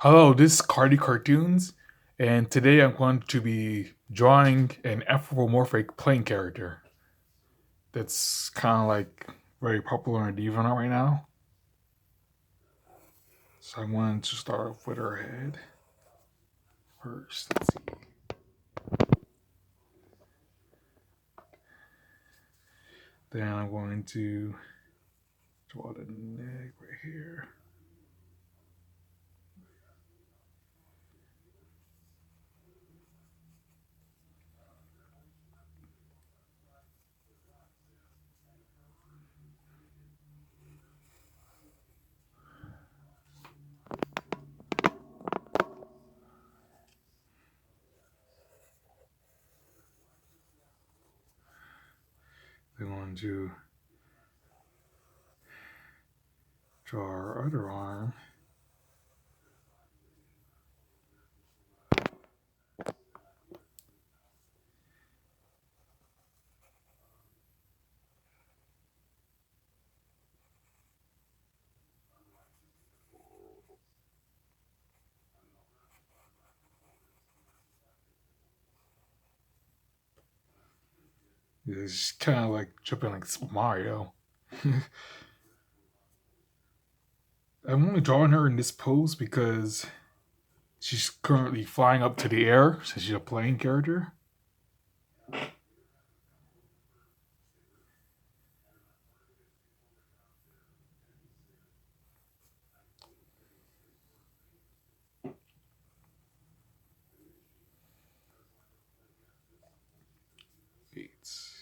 Hello, this is Cardi Cartoons, and today I'm going to be drawing an anthropomorphic plane character that's kind of like very popular on devianart right now. So I wanted to start off with her head first. Let's see. Then I'm going to draw the neck right here. Then I'm going to draw her other arm. It's kind of like jumping like Mario. I'm only drawing her in this pose because she's currently flying up to the air since she's a plane character. It's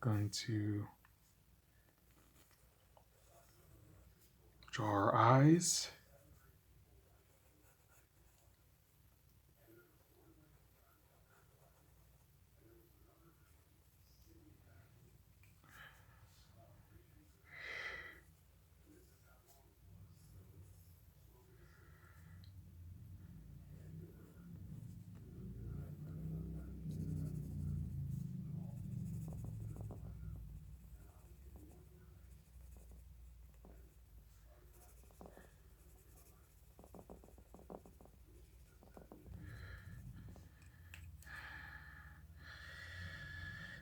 going to draw our eyes.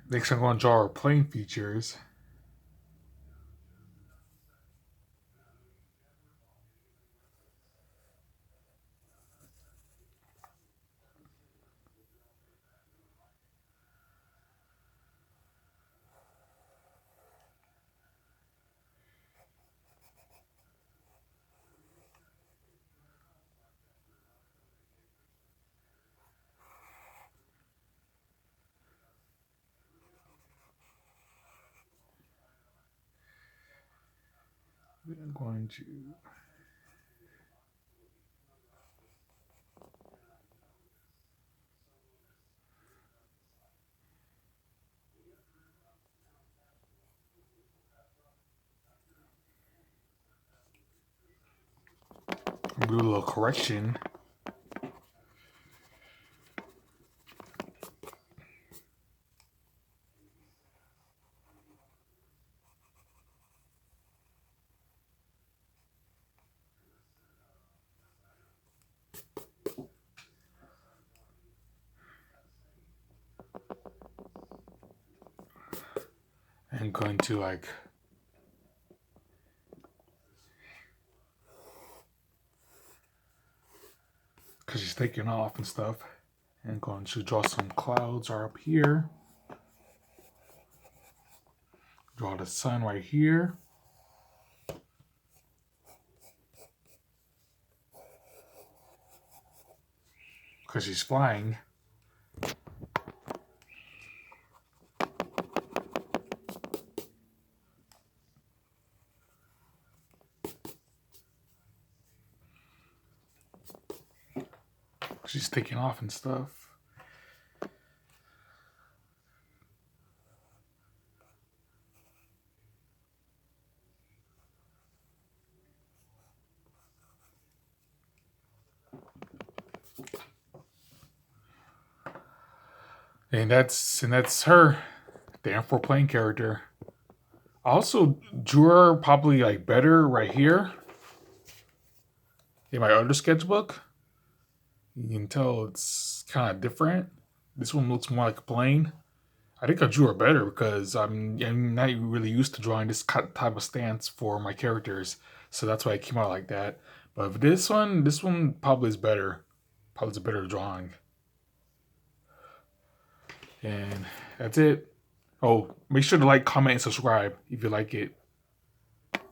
Next, I'm going to draw our plane features. Then I'm going to do a little correction. I'm going to like because she's taking off and stuff. And going to draw some clouds are up here. Draw the sun right here because she's flying. She's taking off and stuff. And that's her, the Anthro playing character. I also drew her probably like better right here in my other sketchbook. You can tell it's kind of different. This one looks more like a plane. I think I drew her better because I'm not really used to drawing this type of stance for my characters, so that's why it came out like that. But this one probably is better. Probably is a better drawing. And that's it. Oh, make sure to like, comment, and subscribe if you like it.